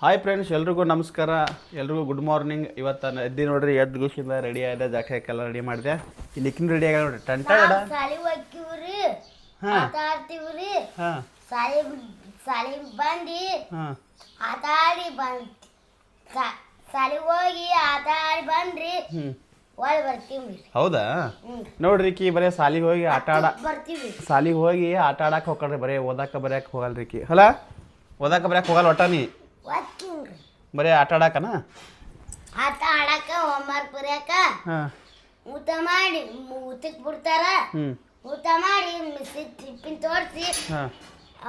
Hi friends, ಎಲ್ರಿಗೂ ನಮಸ್ಕಾರ. ಎಲ್ರಿಗೂ ಗುಡ್ ಮಾರ್ನಿಂಗ್. ಇವತ್ತು ಎದ್ದು ನೋಡ್ರಿ, ಎದ್ದು ಗುಷಿಂದ ರೆಡಿ ಆಗಿದೆ, ಜಾಕೆಲ್ಲ ರೆಡಿ ಮಾಡಿದೆ. ಇಲ್ಲಿ ಇಕ್ಕಿನ ರೆಡಿ ಆಗ ನೋಡ್ರಿ. ಟಂಟ ಸಾಲಿ ಹೋಗ್ತೀವ್ರಿ, ಆಟ ಆಡ್ತೀವ್ರಿ. ಸಾಲಿ ಬಂದು ಆಟ ಆಡಿ ಸಾಲಿಗೆ ಹೋಗಿ ಆಟ ಆಡಿ ಬಂದ್ರಿ ಒಳಗೆ ಬರ್ತೀವಿ. ಹೌದಾ? ನೋಡ್ರಿ, ಕಿ ಬರೀ ಸಾಲಿಗೆ ಹೋಗಿ ಆಟ ಬರ್ತೀವಿ. ಸಾಲಿಗೆ ಹೋಗಿ ಆಟ ಆಡಕ್ಕೆ ಹೋಗ್ರಿ, ಬರೀ ಓದಾಕ ಬರೆಯಕ್ಕೆ ಹೋಗಲ್ರಿ ಕಿ. ಅಲ್ಲ, ಓದಾಕ ಬರೆಯಕ್ಕೆ ಹೋಗಲ್ಲ ಒಟ್ಟ ನೀ ಬರೀ ಆಟ ಆಡಕನ? ಆಟ ಆಡಕ, ಹೋಮ್ವರ್ಕ್ ಬರೆಯಕ, ಊಟ ಮಾಡಿ ಊಟಕ್ಕೆ ಬಿಡ್ತಾರ. ಊಟ ಮಾಡಿ ಟಿಫಿನ್ ತೋರಿಸಿ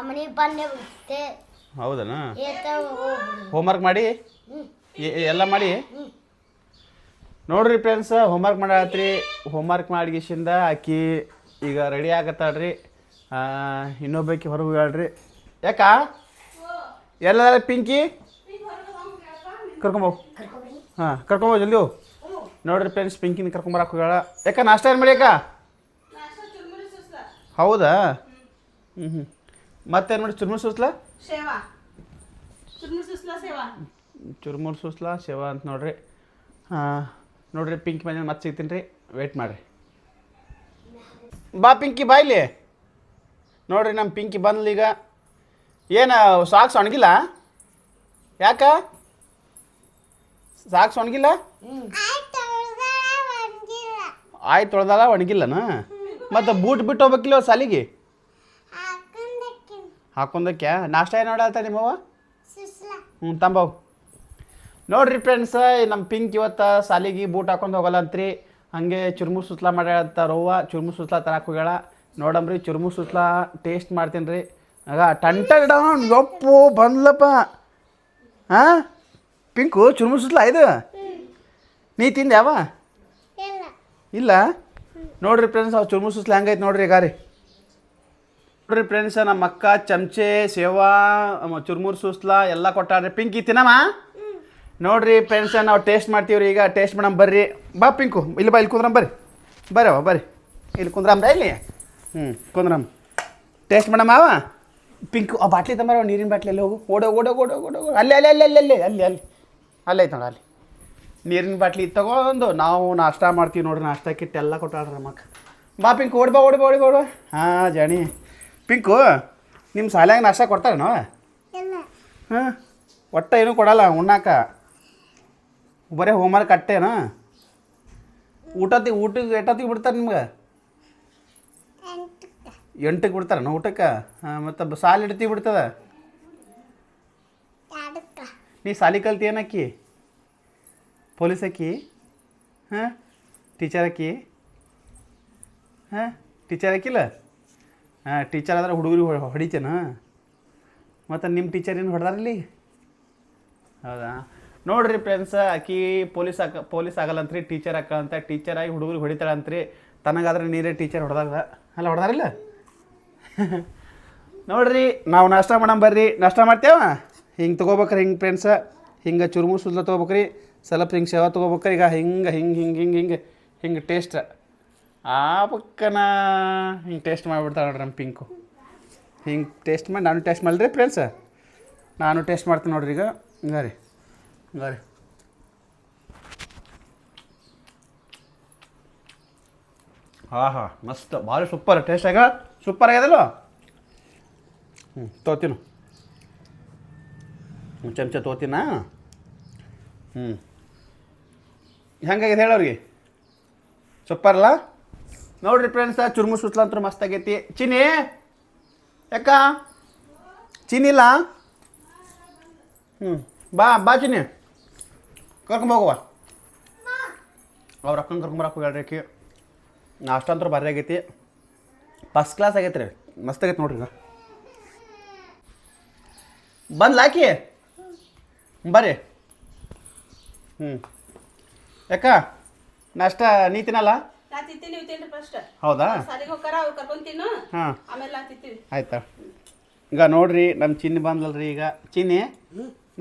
ಮನೆಗೆ ಬಂದೆ ಬಿಡುತ್ತೆ. ಹೌದನ? ಹೋಮ್ವರ್ಕ್ ಮಾಡಿ ಎಲ್ಲ ಮಾಡಿ ನೋಡ್ರಿ ಫ್ರೆಂಡ್ಸ್. ಹೋಮ್ವರ್ಕ್ ಮಾಡತ್ರಿ. ಹೋಮ್ವರ್ಕ್ ಮಾಡಿಗಿಸಿಂದ ಆಕಿ ಈಗ ರೆಡಿ ಆಗತ್ತಾಳ್ರಿ. ಇನ್ನೊಬ್ಬಾಕಿ ಹೊರಗೆ ಹೋಗ್ಯಾಳ್ರಿ. ಯಾಕ ಎಲ್ಲ ಪಿಂಕಿ ಕರ್ಕೊಂಬೋವು. ಕರ್ಕೊಂಬೋ ಜಲ್ದಿ ಹೋಗಿ. ನೋಡ್ರಿ ಫ್ರೆಂಡ್ಸ್, ಪಿಂಕಿನ ಕರ್ಕೊಂಬರಕ್ಕೆ ಹೋಗ್ಯಾಳ. ಯಾಕ ನಾಷ್ಟ ಏನು ಮಾಡಿ? ಯಾಕ? ಹೌದಾ? ಮತ್ತೇನು ಮಾಡಿ? ಚುರ್ಮುರ್ ಸುಸ್ಲಾ ಚುರ್ಮುರ್ ಸುಸ್ಲಾ ಸೇವಾ ಅಂತ ನೋಡ್ರಿ. ನೋಡ್ರಿ, ಪಿಂಕಿ ಮನೆ ಮತ್ತೆ ಸಿಗ್ತೀನಿ ರೀ, ವೇಟ್ ಮಾಡಿರಿ. ಬಾ ಪಿಂಕಿ, ಬಾ ಇಲ್ಲಿ. ನೋಡ್ರಿ, ನಮ್ಮ ಪಿಂಕಿ ಬಂದ್ಲ ಈಗ. ಏನು ಸಾಕ್ಸ್ ಒಣಗಿಲ್ಲ? ಯಾಕ ಸಾಕ್ಸ್ ಒಣಗಿಲ್ಲ? ಆಯ್ತು, ತೊಳ್ದಾಳ, ಒಣಗಿಲ್ಲನ? ಮತ್ತು ಬೂಟ್ ಬಿಟ್ಟು ಹೋಗ್ಬೇಕಿಲ್ಲ ಸಾಲಿಗೆ? ಹಾಕೊಂಡಕ್ಯಾ? ನಾಷ್ಟ ಏನು ನೋಡಲ್ತ ನಿಮ್ಮವ್ವ? ತಂಬವು. ನೋಡ್ರಿ ಫ್ರೆಂಡ್ಸ್, ನಮ್ಮ ಪಿಂಕ್ ಇವತ್ತು ಸಾಲಿಗೆ ಬೂಟ್ ಹಾಕೊಂಡು ಹೋಗಲ್ಲ ಅಂತ್ರಿ. ಹಾಗೆ ಚುರ್ಮುರ್ ಸುಸ್ಲಾ ಮಾಡ್ಯಾಳಂತ ರವ್ವ. ಚುರ್ಮುರ್ ಸುಸ್ಲಾ ತರಕ್ಕೆ ಹೋಗ್ಯಾಳ. ನೋಡಮ್ರಿ, ಚುರ್ಮುರ್ ಸುಸ್ಲಾ ಟೇಸ್ಟ್ ಮಾಡ್ತೀನಿ ರೀ. ಆಗ ಟಂಟ ಗಿಡ ಯಪ್ಪು ಬಂದ್ಲಪ್ಪ. ಹಾಂ ಪಿಂಕು, ಚುರ್ಮುರ್ ಸುಸ್ಲಾ ಇದು ನೀ ತಿಂದೆ ಯಾವ? ಇಲ್ಲ. ನೋಡ್ರಿ ಫ್ರೆಂಡ್ಸ್, ಅವು ಚುರ್ಮುರ್ ಸುಸ್ಲಾ ಹೆಂಗೈತೆ ನೋಡ್ರಿ ಈಗ ರೀ. ನೋಡ್ರಿ ಫ್ರೆಂಡ್ಸ್, ನಮ್ಮ ಅಕ್ಕ ಚಮಚೆ, ಸೇವಾ, ಚುರ್ಮುರ್ ಸುಸ್ಲಾ ಎಲ್ಲ ಕೊಟ್ಟಾಡ್ರಿ. ಪಿಂಕಿ ತಿನ್ನಮ್ಮ. ನೋಡ್ರಿ ಫ್ರೆಂಡ್ಸ್, ನಾವು ಟೇಸ್ಟ್ ಮಾಡ್ತೀವಿ ರೀ. ಈಗ ಟೇಸ್ಟ್ ಮಾಡಮ್ ಬರ್ರಿ. ಬಾ ಪಿಂಕು, ಇಲ್ಲಿ ಬಾ, ಇಲ್ಲಿ ಕುಂದ್ರಮ್ಮ ಬರ್ರಿ. ಬರ್ರಿ ಅವ ಬರ್ರಿ, ಇಲ್ಲಿ ಕುಂದ್ರಮ್ಮ ಇಲ್ಲಿ. ಕುಂದ್ರಮ್ಮ, ಟೇಸ್ಟ್ ಮಾಡಮ್ಮ. ಅವ ಪಿಂಕು ಆ ಬಾಟ್ಲಿ ತಂಬಾರ, ನೀರಿನ ಬಾಟ್ಲಿ ಅಲ್ಲಿ ಹೋಗು. ಓಡೋ ಓಡೋ ಓಡೋ ಓಡೋ ಅಲ್ಲಿ ಅಲ್ಲಿ ಅಲ್ಲಿ ಅಲ್ಲಿ ಅಲ್ಲಿ ಅಲ್ಲಿ ಅಲ್ಲಿ ಅಲ್ಲಿ ಐತೆ ನೋಡ, ಅಲ್ಲಿ ನೀರಿನ ಬಾಟ್ಲಿ ತೊಗೊಂಡು ನಾವು ನಾಷ್ಟ ಮಾಡ್ತೀವಿ ನೋಡ್ರಿ. ನಾಷ್ಟ ಕಿಟ್ ಎಲ್ಲ ಕೊಟ್ಟಾಳ್ರಿ ನಮ್ಮಕ್ಕ. ಬಾ ಪಿಂಕು, ಓಡ್ಬಾ ಓಡ್ಬಾ ಓಡಿ ಓಡುವ. ಹಾಂ ಜಾಣಿ. ಪಿಂಕು, ನಿಮ್ಮ ಶಾಲ್ಯಾಗ ನಾಷ್ಟ ಕೊಡ್ತಾರೇನೋ? ಹಾಂ, ಒಟ್ಟು ಏನೂ ಕೊಡಲ್ಲ ಉಣ್ಣಾಕ, ಬರೀ ಹೋಮ್ವರ್ಕ್ ಅಟ್ಟೇನೋ? ಊಟಕ್ಕೆ ಎಷ್ಟೊತ್ತಿಗೆ ಬಿಡ್ತಾರೆ ನಿಮ್ಗೆ? 8ಕ್ಕೆ ಬಿಡ್ತಾರೇನೋ ಊಟಕ್ಕೆ? ಹಾಂ, ಮತ್ತು ಸಾಲಿ ಇಡ್ತೀವಿ ಬಿಡ್ತದ? ನೀ ಸಾಲಿ ಕಲ್ತಿ ಏನಕ್ಕಿ? ಪೊಲೀಸ್ ಅಕ್ಕಿ? ಹಾಂ, ಟೀಚರ್ ಅಕ್ಕಿ? ಹಾಂ, ಟೀಚರ್ ಹಾಕಿಲ್ಲ? ಹಾಂ, ಟೀಚರ್ ಆದ್ರೆ ಹುಡುಗರಿಗೆ ಹೊಡಿತೇನ? ಮತ್ತು ನಿಮ್ಮ ಟೀಚರ್ ಏನು ಹೊಡೆದಾರಲ್ಲಿ? ಹೌದಾ? ನೋಡ್ರಿ ಫ್ರೆಂಡ್ಸ್, ಆಕಿ ಪೊಲೀಸ್ ಆಗಲ್ಲಂತ್ರಿ, ಟೀಚರ್ ಹಾಕಂತ. ಟೀಚರ್ ಆಗಿ ಹುಡುಗರಿಗೆ ಹೊಡಿತಾಳಂತ್ರಿ. ತನಗಾದ್ರೆ ನೀರೇ ಟೀಚರ್ ಹೊಡೆದಾಗ ಅಲ್ಲ, ಹೊಡೆದಾರಿಲ್ಲ? ನೋಡ್ರಿ, ನಾವು ನಾಷ್ಟ ಮಾಡಮ್ ಬರ್ರಿ. ನಾಷ್ಟ ಮಾಡ್ತೇವ ಹಿಂಗೆ ತೊಗೋಬೇಕ್ರಿ. ಹಿಂಗೆ ಫ್ರೆಂಡ್ಸ, ಹಿಂಗೆ ಚುರ್ಮುರ್ ಸುಸ್ಲಾ ತೊಗೋಬೇಕ್ರಿ. ಸ್ವಲ್ಪ ಹಿಂಗೆ ಸೇವಾ ತೊಗೋಬೇಕ್ರಿ. ಈಗ ಹಿಂಗೆ ಹಿಂಗೆ ಹಿಂಗೆ ಹಿಂಗೆ ಹಿಂಗೆ ಹಿಂಗೆ ಟೇಸ್ಟ್ ಆ ಪಕ್ಕನ ಹಿಂಗೆ ಟೇಸ್ಟ್ ಮಾಡಿಬಿಡ್ತಾಳೆ ನೋಡ್ರಿ ನಮ್ಮ ಪಿಂಕು. ಹಿಂಗೆ ಟೇಸ್ಟ್ ಮಾಡಿ ನಾನು ಟೇಸ್ಟ್ ಮಾಡಿರಿ ಫ್ರೆಂಡ್ಸ. ನಾನು ಟೇಸ್ಟ್ ಮಾಡ್ತೀನಿ ನೋಡ್ರಿ ಈಗ. ಹಿಂಗೆ ರೀ, ಹಿಂಗೆ ರೀ. ಹಾಂ ಹಾಂ, ಮಸ್ತ್, ಭಾಳ ಸೂಪರ್ ಟೇಸ್ಟ್ ಆಗ. ಸೂಪರ್ ಆಗ್ಯದಲ್ಲ? ತೋತೀನು, ಚಮಚ ತೋತೀನ. ಹೆಂಗಾಗಿದೆ ಹೇಳೋರಿಗೆ? ಸೂಪರ್ ಅಲ್ಲ? ನೋಡ್ರಿ ಫ್ರೆಂಡ್ಸ, ಚುರ್ಮುರ್ ಸುಸ್ಲಾ ಅಂತೂ ಮಸ್ತ್ ಆಗೈತಿ. ಚಿನ್ನಿ, ಯಾಕ ಚಿನ್ನಿ ಇಲ್ಲ? ಬಾ ಬಾ ಚಿನ್ನಿ, ಕರ್ಕೊಂಬೋಗುವ. ಅವ್ರ ಅಕ್ಕನ ಕರ್ಕೊಂಬರಕ್ಕೆ ಹೇಳ್ರಿ. ಆಕಿ ನಾಷ್ಟ ಅಂತೂ ಭಾರಿ ಆಗೈತಿ, ಫಸ್ಟ್ ಕ್ಲಾಸ್ ಆಗೈತೆ ರೀ. ಮಸ್ತ್ ಆಗೈತೆ ನೋಡ್ರಿ. ಈಗ ಬಂದ್ಲ ಆಕಿ? ಬರ್ರಿ. ಯಾಕ ನಾಷ್ಟ ನೀ ತಿನ್ನಲ್ಲ? ಹೌದಾ? ಹಾಂ, ಆಯ್ತಾ. ಈಗ ನೋಡ್ರಿ, ನಮ್ಮ ಚಿನ್ನಿ ಬಂದ್ಲಲ್ರಿ. ಈಗ ಚಿನ್ನಿ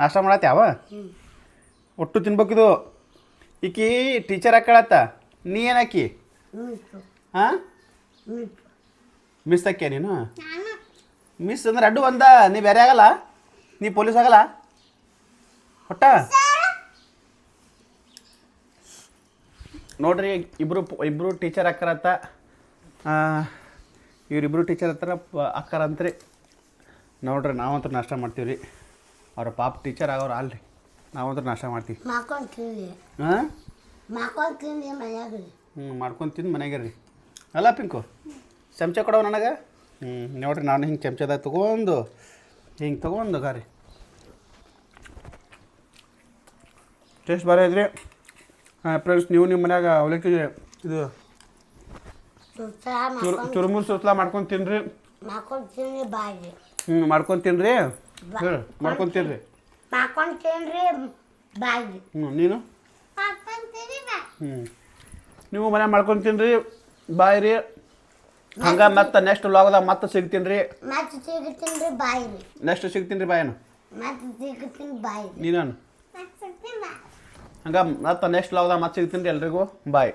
ನಾಷ್ಟ ಮಾಡತ್ತೆ ಯಾವ ಒಟ್ಟು ತಿನ್ಬೇಕಿದು. ಈಕಿ ಟೀಚರ್ ಹಾಕಳತ್ತ, ನೀ ಏನಾಕಿ? ಹಾಂ, ಮಿಸ್ ಹಾಕ್ಯ ನೀನು? ಮಿಸ್ ಅಂದ್ರೆ ಅಡ್ಡು ಬಂದ, ನೀ ಬೇರೆ ಆಗಲ್ಲ, ನೀ ಪೊಲೀಸ್ ಆಗಲ್ಲ. ಹೊಟ್ಟ ನೋಡ್ರಿ ಇಬ್ಬರು ಟೀಚರ್ ಅಕ್ಕರತ್ತ ಇವರಿಬ್ಬರು ಟೀಚರ್ ಹತ್ರ ಅಕ್ಕರಂತ್ರಿ ನೋಡ್ರಿ ನಾವಂತೂ ನಾಷ್ಟ ಮಾಡ್ತೀವಿ ರೀ ಅವ್ರ ಪಾಪ ಟೀಚರ್ ಆಗೋರು ಅಲ್ರಿ ನಾವಂತೂ ನಾಷ್ಟ ಮಾಡ್ತೀವಿ ಮಾಡ್ಕೊಂಡು ತಿನ್ನಿ ಹಾಂ ಮಾಡ್ಕೊಂಡು ತಿನ್ನಿ ಮನ್ಯಾಗ ಮಾಡ್ಕೊಂಡು ತಿಂದು ಮನೆಗೆ ರೀ ಅಲ್ಲ ಪಿಂಕು ಚಮಚ ಕೊಡವ ನನಗೆ ನೋಡ್ರಿ ನಾನು ಹಿಂಗೆ ಚಮಚದಾಗ ತೊಗೊಂಡು ಹಿಂಗೆ ತೊಗೊಂಡು ಗಾರಿ ಟೇಸ್ಟ್ ಭಾರಿ ಐತ್ರಿ ಫ್ರೆಂಡ್ಸ್ ನೀವು ನಿಮ್ಮ ಮನ್ಯಾಗ ಅವಲಕ್ಕಿ ಇದು ಚುರುಮುರು ಸುತ್ತಲ ಮಾಡ್ಕೊಂಡು ತಿನ್ನಿರಿ ಮಾಡ್ಕೊಂಡು ತಿನ್ನಿ ಬಾಯಿ ಮಾಡ್ಕೊಂಡು ತಿನ್ನಿರಿ ಹೇಳಿ ಮಾಡ್ಕೊಂಡು ತಿನ್ನಿರಿ ಮಾಡ್ಕೊಂಡು ತಿನ್ರಿ ಬಾಯಿ ನೀನು ಮಾಡ್ಕೊಂಡು ತಿನ್ನಿ ಬಾ ನೀವು ಮನ್ಯಾಗ ಮಾಡ್ಕೊಂಡು ತಿನ್ನಿರಿ ಬಾಯ್ ರೀ ಹಂಗೆ ಮತ್ತೆ ನೆಕ್ಸ್ಟ್ ವ್ಲಾಗ್ದಾಗ ಮತ್ತೆ ಸಿಗ್ತೀನಿ ರೀ ಮತ್ತೆ ಸಿಗ್ತೀನಿ ಬಾಯಿ ನೆಕ್ಸ್ಟ್ ಸಿಗ್ತೀನಿ ರೀ ಬಾಯನು ಮತ್ತೆ ಸಿಗ್ತೀನಿ ಬಾಯಿ ನೀನು ಹಂಗೆ ಮತ್ತೆ ನೆಕ್ಸ್ಟ್ ವ್ಲಾಗ್ದಾಗ ಮತ್ತೆ ಸಿಗ್ತೀನಿ ರೀ ಎಲ್ರಿಗೂ ಬಾಯ್